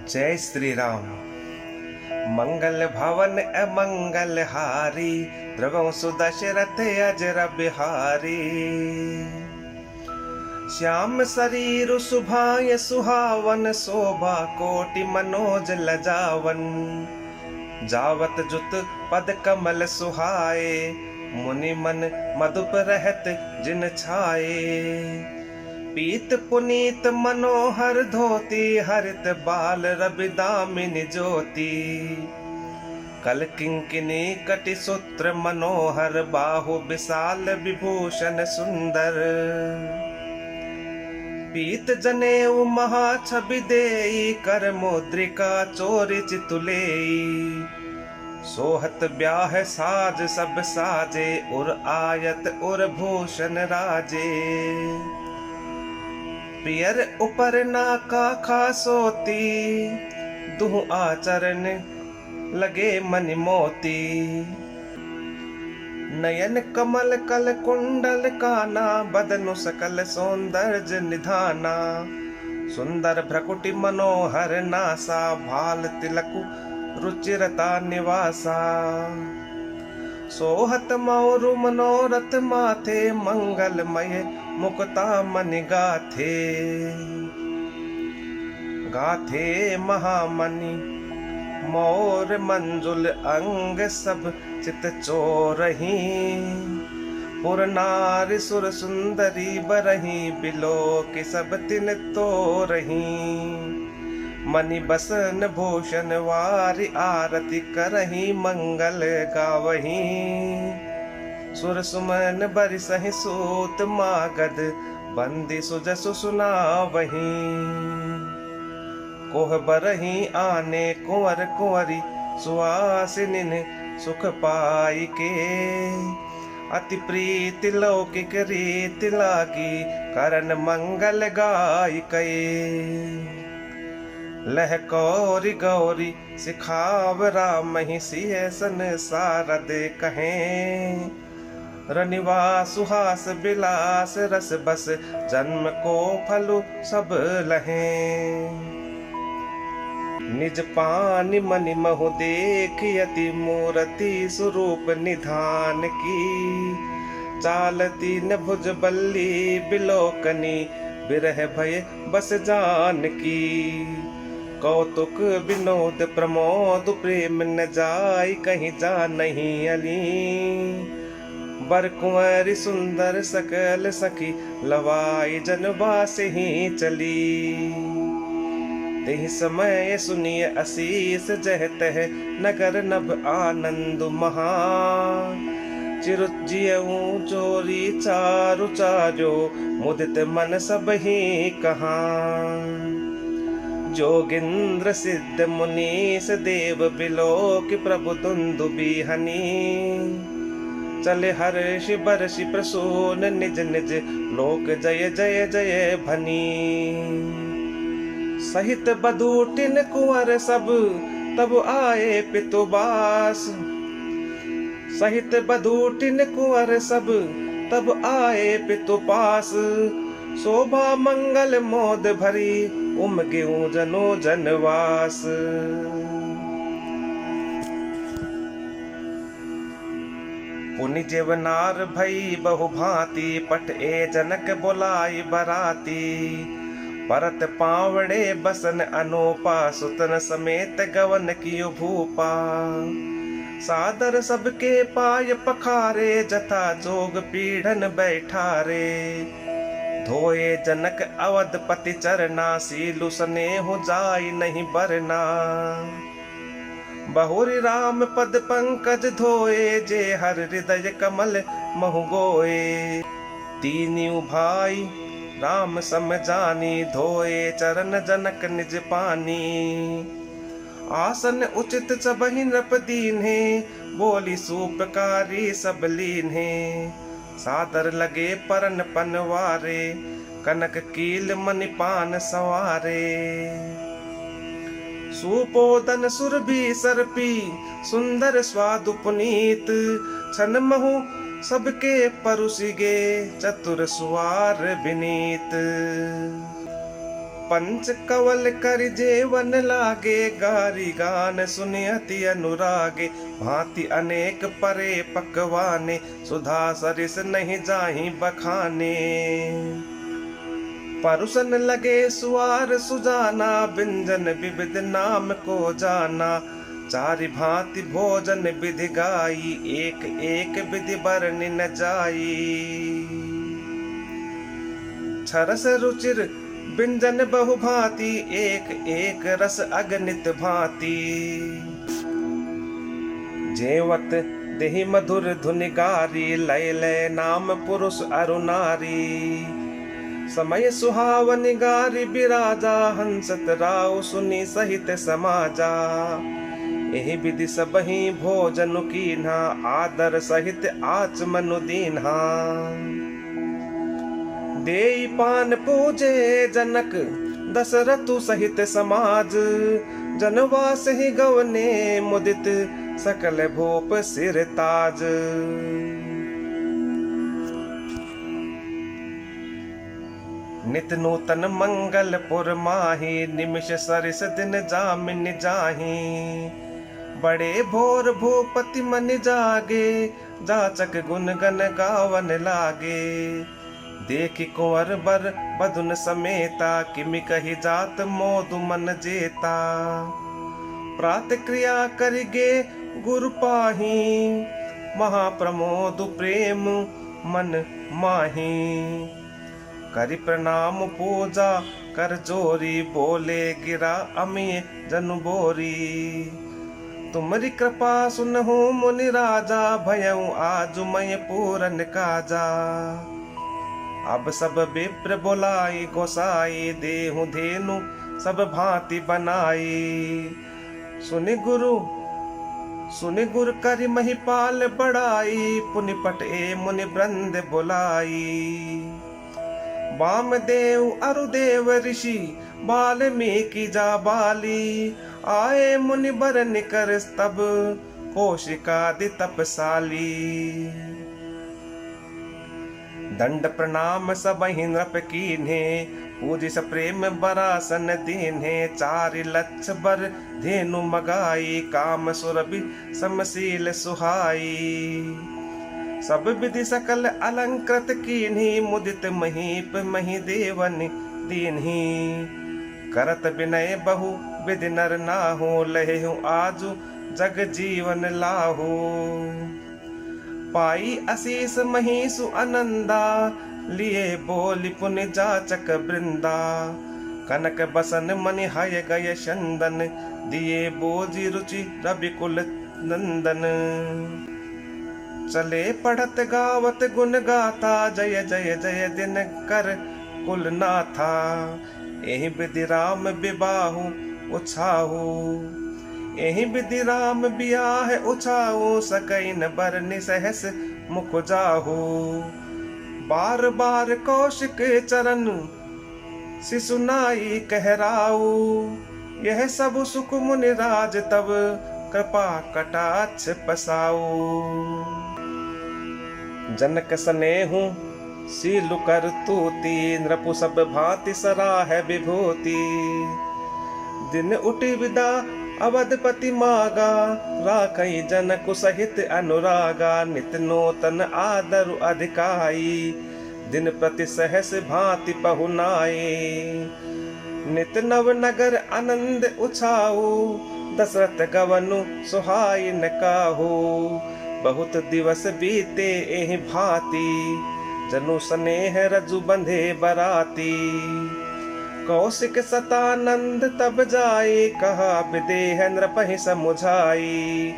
जय श्री राम। मंगल भवन अमंगल हारी, द्रवं सुदशरथ अजर बिहारी। श्याम शरीर सुभाय सुहावन, शोभा कोटि मनोज लजावन। जावत जुत पद कमल सुहाए, मुनि मन मधुप रहत जिन छाए। पीत पुनीत मनोहर धोती, हरित बाल रवि दामिनी ज्योति। कल किंकिनी कटि सूत्र मनोहर, बाहु विशाल विभूषण सुंदर। पीत जनेऊ महा छवि देई, कर मुद्रिका चोरी चितुलेई। सोहत ब्याह साज सब साजे, उर आयत उर भूषण राजे। पियर उपर नाका खासोती, दुह आचरण लगे मनि मोती। नयन कमल कल कुंडल काना, बदनु सकल सौंदर्य निधाना। सुंदर भ्रकुटि मनोहर नासा, भाल तिलकु रुचिरता निवासा। सोहत मौरु मनोरथ माथे, मंगलमय मुक्ता मनि गाथे। गाथे महामणि मोर मंजुल अंग, सब चित चोरही। पुर नारी सुर सुंदरी बरही, बिलो के सब तिन तोरही। मणि बसन भूषण वारी, आरती करही मंगल गावही। सुर सुमन बरसहि सूत मागध, बंदी सुजसु सुनावही। कोह बरही आने कुंवर कुंवरी, सुहासिनिन सुख पाई के। अति प्रीति लौकिक रीति लागी, करन मंगल गाय कये। लह कौरी गौरी सिखाव, राम ही सिय संसार दे कहें। रनिवा सुहास बिलास रस बस, जन्म को फलु सब लहें। निज पानि मनि महु देख, यति मूर्ति स्वरूप निधान की। चालती न भुज बल्ली बिलोकनी, बिरह भय बस जान की। कौतुक विनोद प्रमोद, प्रेम न जाय कहीं जा नहीं अली। बर कुंवरी सुंदर सकल सखी, लवाई जनवास ही चली। तेहि समय सुनिय असीस, जहत है नगर नभ आनंद महा। चिरुजियऊ चोरी चारु चार्यो, मुदित मन सब ही कहाँ। जोगिंद्र सिद्ध मुनीस देव, बिलोक प्रभु दुंदुबी हनी। चले हर्षि बरषि प्रसून, निज निज लोक जय जय जय भनी। सहित बधूटिन कुंवर सब, तब आए पितुबास। सहित बधूटिन कुंवर सब, तब आए पितुपास। शोभा मंगल मोद भरी, उमग्यो जनो जनवास। पुनि जेवनार भई बहु भांति, पट ए जनक बोलाई बराती। परत पावड़े बसन अनूपा, सुतन समेत गवन कियो भूपा। सादर सबके पाय पखारे, जथा जोग पीढ़न बैठारे। धोए जनक अवधपति चरना, सीलु स्नेह जाय नहीं बरना। बहुरी राम पद पंकज धोए, जे हर हृदय कमल महु गोए। तीनिउ भाई राम सम जानी, धोए चरण जनक निज पानी। आसन उचित सबहि नृप दीन्हे, बोली सूपकारी सब लीन्हे। सादर लगे परन पनवारे, कनक कील मणिपान संवारे। सुपोदन सुरभि सर्पी, सुंदर स्वादु पुनीत। छन महु सबके परुसिगे, चतुर सुवार विनीत। पंच कवल कर जेवन लागे, गारी गान सुनि अति अनुरागे। भांति अनेक परे पकवाने, सुधा सरिस नहीं जाहि बखाने। परुसन लगे सुआर सुजाना, व्यंजन विविध नाम को जाना। चारि भांति भोजन विधि गाई, एक एक विधि बरनि न जाई। छरस रुचिर व्यंजन बहु भांति, एक एक रस अगणित भांति। जेवत देहि मधुर धुनि गारी, लय लय नाम पुरुष अरु नारी। समय सुहावन गारी बिराजा, हंसत राव सुनि सहित समाजा। एहि विधि सबहि भोजन कीन्हा, आदर सहित आचमनु दीन्हा। देई पान पूजे जनक, दशरथु सहित समाज। जनवास ही गवने मुदित, सकल भूप सिर ताज। नित नूतन मंगलपुर माही, निमिष सरिस दिन जामिन जाही। बड़े भोर भूपति मन जागे, जाचक गुण गन गावन लागे। देखि कुंवर बर बधुन समेता, किमि कहि जात मोदु मन जेता। प्रात क्रिया करिगे गुरु पाही, महाप्रमोदु प्रेम मन माही। करि प्रणाम पूजा कर जोरी, बोले गिरा अमी जनु बोरी। तुमरी कृपा सुनहु मुनि राजा, भयउ आजु मय पूरन काजा। अब सब विप्र बोलाई गोसाई, देहु धेनु सब भांति बनाई। सुनि गुरु करि महिपाल बड़ाई, पुनि पट ए मुनि वृंद बुलाई। वामदेव अरुदेव ऋषि, वाल्मीकि जा बाली। आए मुनि बरन कर तब, कौशिकादि तपसाली। दंड प्रणाम सबहि नृप कीन्हे, पूजिस प्रेम बरासन दीन्हे। चारि लक्ष बर धेनु मगाई, काम सुरभि समशील सुहाई। सब विधि सकल अलंकृत कीन्ही, मुदित महीप मही देवन दीन्ही। करत विनय बहु विधि नर नाहु, लहेहु आजु जग जीवन लाहु। पाई असीस महीसु अनंदा, लिए बोली पुनि जाचक वृंदा। कनक बसन मनि हय गय चंदन, दिए बोजी रुचि रवि कुल नंदन। चले पढ़त गावत गुण गाथा, जय जय जय दिन कर कुल नाथा। एहि विधि राम विबाहु उछाहु, एहि विधि राम बियाह उछाहु। सकैन बरनि सहस मुख जाहु। बार बार कौशिक चरण, शिशु नाई कहराऊ। यह सब सुख मुनि राज तब, कृपा कटाक्ष पसाऊ। जनक सनेहु सीलु कर तूती, नृपु सब भांति सराह विभूति। दिन उठी विदा अवधपति मागा, राखई जनकु सहित अनुरागा। नित नूतन आदरु अधिकाई, दिन प्रति सहस भांति पहुनाई। नित नव नगर आनंद उछाऊ, दशरथ गवनु सुहाई न काहू। बहुत दिवस बीते एहि भांति, जनु स्नेह रजु बंधे बराती। कौशिक सतानंद तब जाए, कहा विदेह नृपहि समुझाई।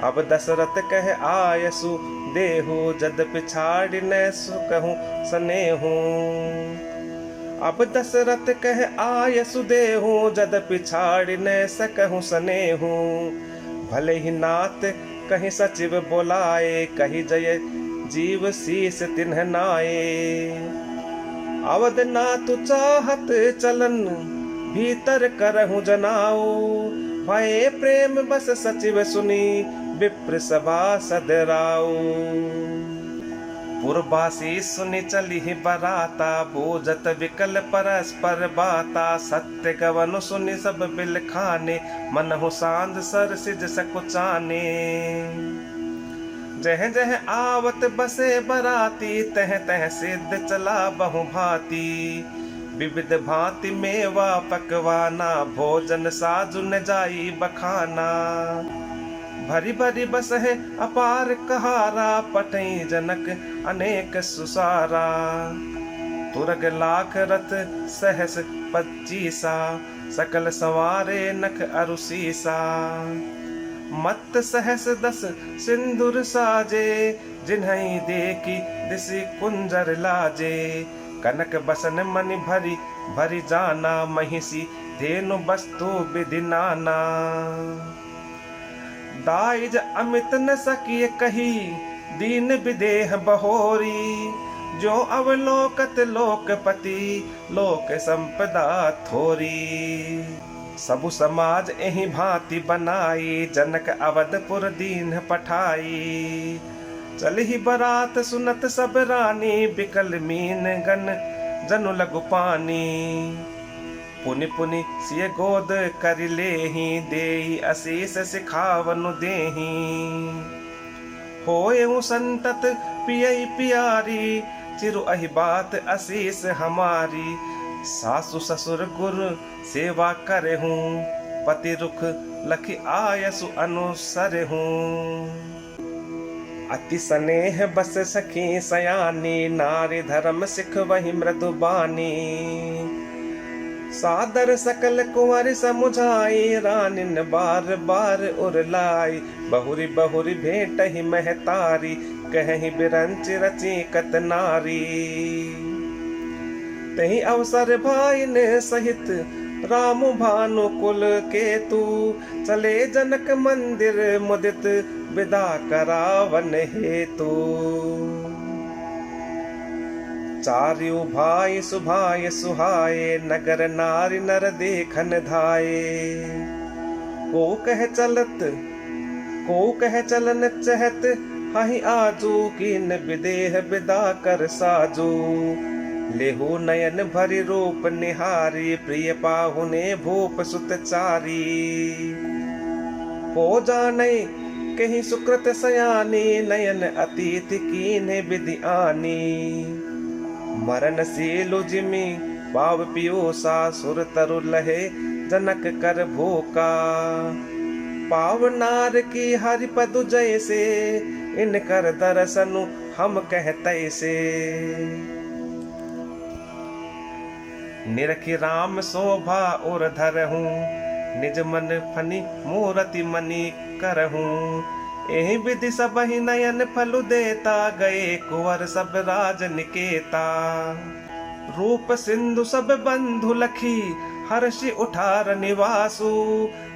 अब दशरथ कह आयसु देहु, जद पिछाड़ न सुकहु स्नेहु। अब दशरथ कह आयसु देहु, जद पिछाड़ न सकहु स्नेहु। भले ही नाथ कहीं सचिव बोलाए, कही जय जीव शीस तिन्ह नाये। अवध नाथ चाहत चलन, भीतर करहु जनाओ। भय प्रेम बस सचिव सुनी, विप्र सभा सदराओ। पुरबासी सुनि चली बराता, बूझत विकल परस्पर बाता। सत्य गवनु सुनि सब बिल खाने, मनहु सांझ सर सिज सकुचाने। जह जह आवत बसे बराती, तह तह सिद्ध चला बहु भांति। विविध भांति मेवा पकवाना, भोजन साजु न जाई बखाना। भरी भरी बस है अपार कहारा, पटई जनक अनेक सुसारा। तुरग लाख रथ सहस 25, सकल संवारे नख अरुसीसा। मत सहस 10 सिंदूर साजे, जिन्हई देखी दिसि कुंजर लाजे। कनक बसन मनि भरी भरी जाना, महिषी धेनु वस्तु विधि नाना। दाइज अमित न सकिय कही, दीन विदेह बहोरी। जो अवलोकत लोकपति, लोक संपदा थोरी। सबु समाज एहि भांति बनाई, जनक अवधपुर दीन पठाई। चलहि बरात सुनत सब रानी, बिकल मीन गन जनु लगु पानी। पुनि पुनि सिय गोद कर लेहि, देहि असीस सिखावनु देहि। होयउ संतत पियई पियारी, चिरु अहि बात असीस हमारी। सासु ससुर गुरु सेवा करहूँ, पति रुख लखि आयसु अनुसरहूँ। अति स्नेह बस सखी सयानी, नारी धर्म सिख वही मृदुबानी। सादर सकल कुंवर समुझाई, रानिन बार बार उरलाई। बहुरी बहुरी भेंट ही महतारी, कहीं बिरंच रची कत नारी। तही अवसर भाई ने सहित, राम भानु कुल केतु। चले जनक मंदिर मुदित, विदा करावन हेतु। चार्यु भाई सुभाय सुहाए, नगर नारी नर देखन धाये। को कह चलन चहत, हाहि आजू। कीन विदेह विदा कर साजू। लेहु नयन भरि रूप निहारी, प्रिय पाहुने भूप सुत चारी। हो जानै कहीं सुकृत सयानी, नयन अतिथि कीन्हे विधि आनी। मरण सीलु जिमि पाव पियोसा, सुर तरु लहे जनक कर भूका। पावनार की हरिपदु जैसे, इनकर दर्शनु हम कहते से। निरखि राम शोभा और धरहूँ, निज मन फनि मूरति मनि करहूँ। एहि विधि सब ही नयन फलु देता, गए कुंवर सब राज निकेता। रूप सिंधु सब बंधु लखी, हर्षि उठार निवासु।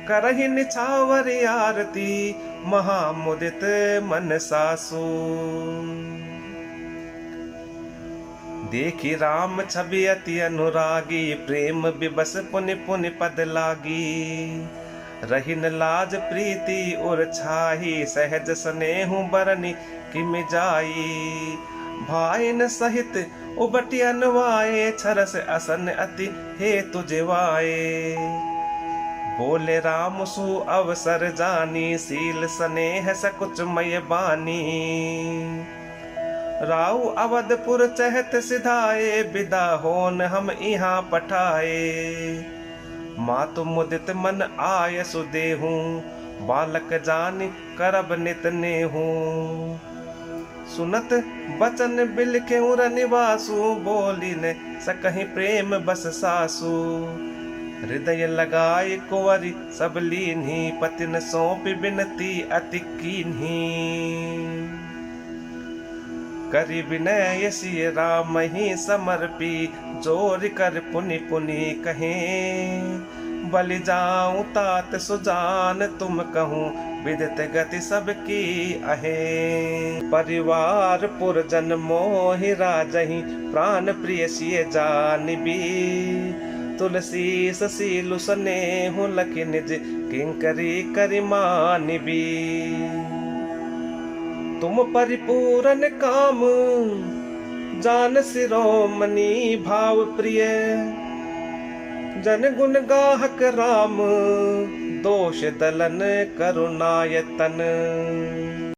करहि निछावर आरती, महामुदित मन सासु। देखी राम छवि अति अनुरागी, प्रेम विवश पुनि पुनि पद लागी। रहिन लाज प्रीति और छाही, सहज स्नेहु बरनि किमि जाई। भाइन सहित उबटि अनवाए, छरस असन अति हेतु जिवाए। बोले राम सु अवसर जानी, सील स्नेह सकुच मय बानी। राउ अवधपुर चहत सिधाए, विदा होन हम यहाँ पठाए। मातु मुदित मन आय सुदेहूँ, बालक जानि करब नित नेहूँ। सुनत बचन बिलखेउ रनिवासु, बोली ने सकहि प्रेम बस सासु। हृदय लगाए कुंवरी सब लीन्ही, पतिन सौंपि बिनती अति कीन्ही। करि विनय सिय राम ही समर्पी, जोर कर पुनि पुनि कहें। बलि जाऊं तात सुजान तुम कहूँ, विदित गति सबकी अहे। परिवार पुरजन मोहि राजहि, प्राण प्रिय सिय जानिबी। तुलसी ससीलु स्नेहु लखि निज, किंकरी करि मानिबी। तुम परिपूर्ण काम, जान शिरोमणि भाव प्रिय। जन गुण गाहक राम, दोष दलन करुणायतन।